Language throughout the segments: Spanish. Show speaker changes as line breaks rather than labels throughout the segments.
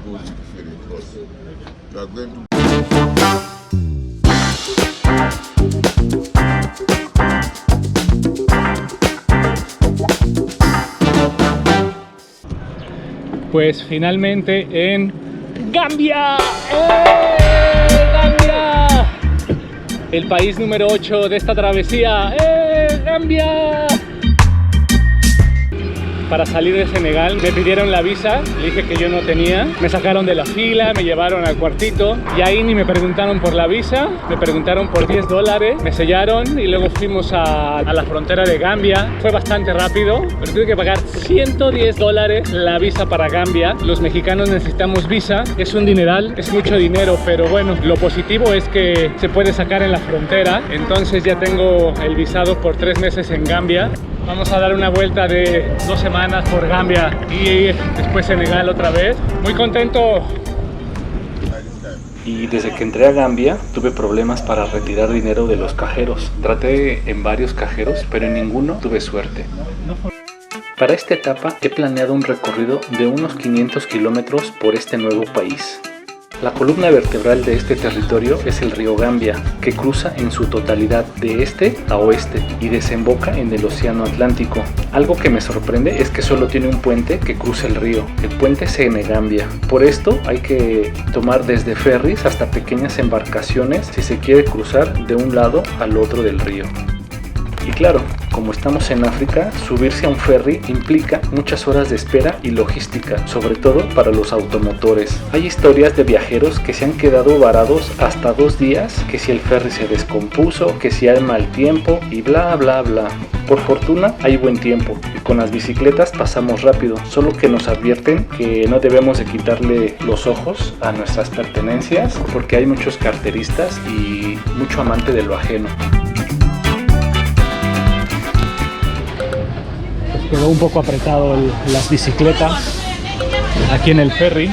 goes to the ferry because you are going to.
Pues finalmente en Gambia. ¡Gambia! El país número 8 de esta travesía. ¡Gambia! Para salir de Senegal me pidieron la visa, le dije que yo no tenía, me sacaron de la fila, me llevaron al cuartito y ahí ni me preguntaron por la visa, me preguntaron por $10, me sellaron y luego fuimos a la frontera de Gambia. Fue bastante rápido, pero tuve que pagar $110 la visa para Gambia. Los mexicanos necesitamos visa, es un dineral, es mucho dinero, pero bueno, lo positivo es que se puede sacar en la frontera, entonces ya tengo el visado por 3 meses en Gambia. Vamos a dar una vuelta de 2 semanas por Gambia y después Senegal otra vez. Muy contento.
Y desde que entré a Gambia tuve problemas para retirar dinero de los cajeros. Traté en varios cajeros, pero en ninguno tuve suerte. Para esta etapa he planeado un recorrido de unos 500 kilómetros por este nuevo país. La columna vertebral de este territorio es el río Gambia, que cruza en su totalidad de este a oeste y desemboca en el Océano Atlántico. Algo que me sorprende es que solo tiene un puente que cruza el río, el puente Senegambia. Por esto hay que tomar desde ferries hasta pequeñas embarcaciones si se quiere cruzar de un lado al otro del río. Y claro, como estamos en África, subirse a un ferry implica muchas horas de espera y logística, sobre todo para los automotores. Hay historias de viajeros que se han quedado varados hasta 2 días, que si el ferry se descompuso, que si hay mal tiempo y bla bla bla. Por fortuna hay buen tiempo y con las bicicletas pasamos rápido, solo que nos advierten que no debemos de quitarle los ojos a nuestras pertenencias porque hay muchos carteristas y mucho amante de lo ajeno.
Quedó un poco apretado las bicicletas aquí en el ferry.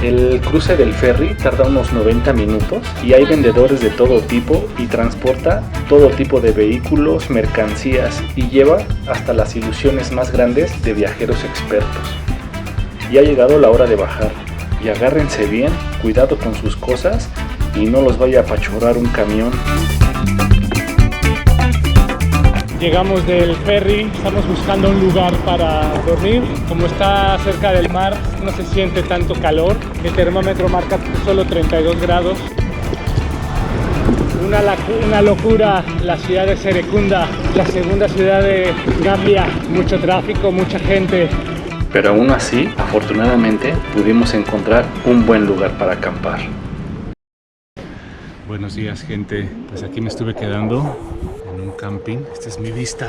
El cruce del ferry tarda unos 90 minutos y hay vendedores de todo tipo y transporta todo tipo de vehículos, mercancías y lleva hasta las ilusiones más grandes de viajeros expertos. Y ha llegado la hora de bajar y agárrense bien, cuidado con sus cosas y no los vaya a apachurrar un camión.
Llegamos del ferry, estamos buscando un lugar para dormir. Como está cerca del mar, no se siente tanto calor. El termómetro marca solo 32 grados. Una locura la ciudad de Serekunda, la segunda ciudad de Gambia. Mucho tráfico, mucha gente.
Pero aún así, afortunadamente, pudimos encontrar un buen lugar para acampar.
Buenos días, gente. Pues aquí me estuve quedando en un camping. Esta es mi vista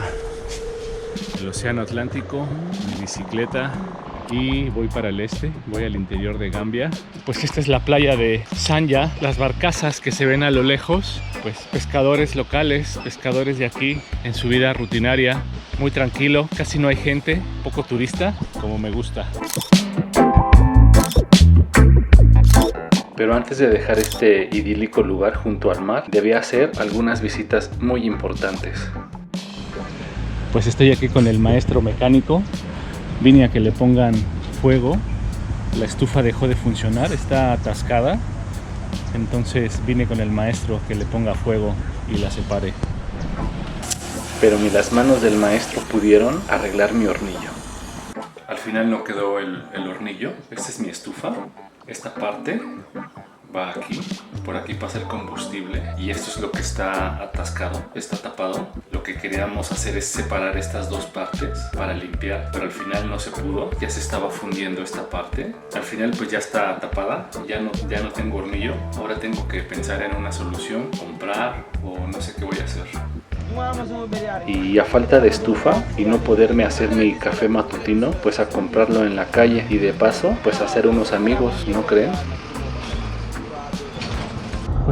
del Océano Atlántico, mi bicicleta y voy para el este, voy al interior de Gambia. Pues esta es la playa de Sanya, las barcazas que se ven a lo lejos, pues pescadores locales, pescadores de aquí en su vida rutinaria, muy tranquilo, casi no hay gente, poco turista, como me gusta.
Pero antes de dejar este idílico lugar junto al mar, debía hacer algunas visitas muy importantes.
Pues estoy aquí con el maestro mecánico. Vine a que le pongan fuego. La estufa dejó de funcionar, está atascada. Entonces vine con el maestro que le ponga fuego y la separe.
Pero ni las manos del maestro pudieron arreglar mi hornillo. Al final no quedó el hornillo. Esta es mi estufa. Esta parte va aquí, por aquí pasa el combustible y esto es lo que está atascado, está tapado. Lo que queríamos hacer es separar estas dos partes para limpiar, pero al final no se pudo, ya se estaba fundiendo esta parte. Al final pues ya está tapada, ya no tengo hornillo. Ahora tengo que pensar en una solución, comprar o no sé qué voy a hacer. Y a falta de estufa y no poderme hacer mi café matutino, pues a comprarlo en la calle y de paso pues a hacer unos amigos, ¿no creen?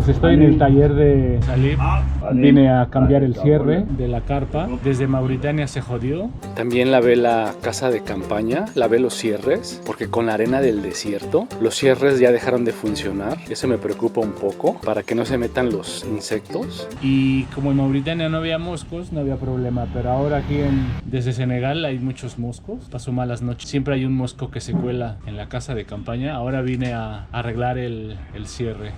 Pues estoy en el taller de Salib. Vine a cambiar el cierre de la carpa. Desde Mauritania se jodió. También lavé la casa de campaña, lavé los cierres, porque con la arena del desierto los cierres ya dejaron de funcionar. Eso me preocupa un poco, para que no se metan los insectos. Y como en Mauritania no había moscos, no había problema. Pero ahora aquí desde Senegal hay muchos moscos. Paso malas noches. Siempre hay un mosco que se cuela en la casa de campaña. Ahora vine a arreglar el cierre.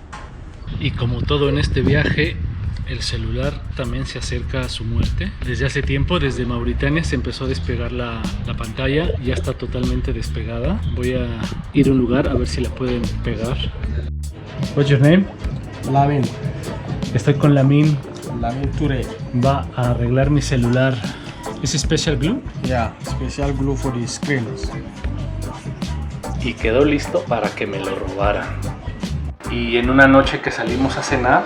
Y como todo en este viaje, el celular también se acerca a su muerte. Desde hace tiempo, desde Mauritania, se empezó a despegar la pantalla. Ya está totalmente despegada. Voy a ir a un lugar a ver si la pueden pegar. What's your name?
Lamin.
Estoy con Lamin.
Lamin Touré.
Va a arreglar mi celular. ¿Es special glue?
Yeah, special glue for the screens.
Y quedó listo para que me lo robaran. Y en una noche que salimos a cenar,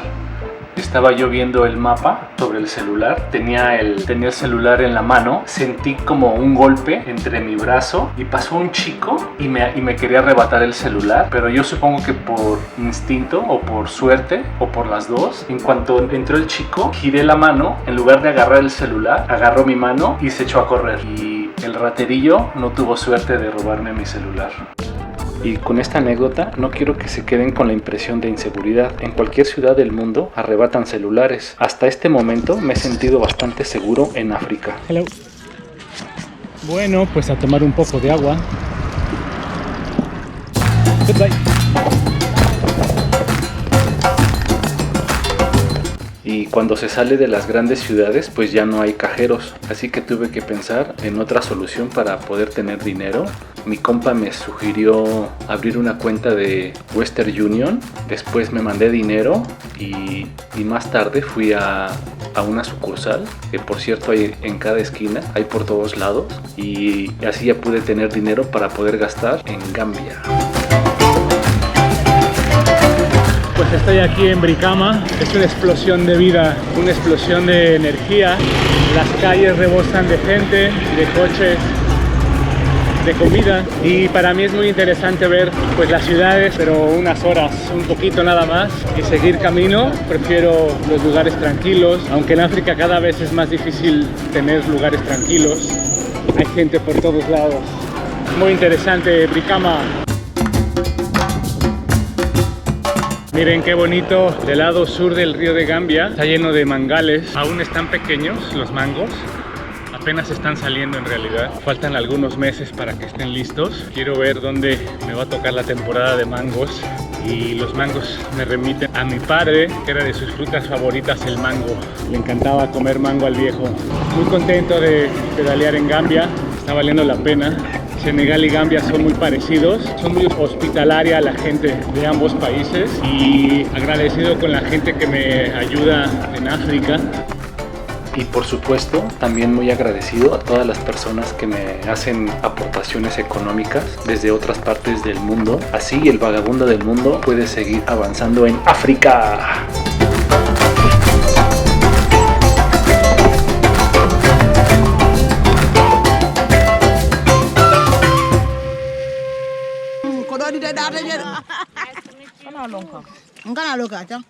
estaba yo viendo el mapa sobre el celular. Tenía el celular en la mano. Sentí como un golpe entre mi brazo y pasó un chico y me quería arrebatar el celular. Pero yo supongo que por instinto o por suerte o por las dos, en cuanto entró el chico, giré la mano. En lugar de agarrar el celular, agarró mi mano y se echó a correr. Y el raterillo no tuvo suerte de robarme mi celular. Y con esta anécdota no quiero que se queden con la impresión de inseguridad. En cualquier ciudad del mundo arrebatan celulares. Hasta este momento me he sentido bastante seguro en África.
Hello. Bueno, pues a tomar un poco de agua. Goodbye.
Y cuando se sale de las grandes ciudades, pues ya no hay cajeros. Así que tuve que pensar en otra solución para poder tener dinero. Mi compa me sugirió abrir una cuenta de Western Union. Después me mandé dinero y más tarde fui a una sucursal, que por cierto hay en cada esquina, hay por todos lados. Y así ya pude tener dinero para poder gastar en Gambia.
Pues estoy aquí en Brikama. Es una explosión de vida, una explosión de energía. Las calles rebosan de gente, de coches, de comida. Y para mí es muy interesante ver pues las ciudades, pero unas horas, un poquito nada más, y seguir camino. Prefiero los lugares tranquilos, aunque en África cada vez es más difícil tener lugares tranquilos. Hay gente por todos lados. Muy interesante Brikama. Miren qué bonito, del lado sur del río de Gambia está lleno de mangales. Aún están pequeños los mangos, apenas están saliendo en realidad. Faltan algunos meses para que estén listos. Quiero ver dónde me va a tocar la temporada de mangos. Y los mangos me remiten a mi padre, que era de sus frutas favoritas el mango. Le encantaba comer mango al viejo. Muy contento de pedalear en Gambia, está valiendo la pena. Senegal y Gambia son muy parecidos, son muy hospitalaria la gente de ambos países y agradecido con la gente que me ayuda en África.
Y por supuesto, también muy agradecido a todas las personas que me hacen aportaciones económicas desde otras partes del mundo. Así el vagabundo del mundo puede seguir avanzando en África.
Ngana loka cha.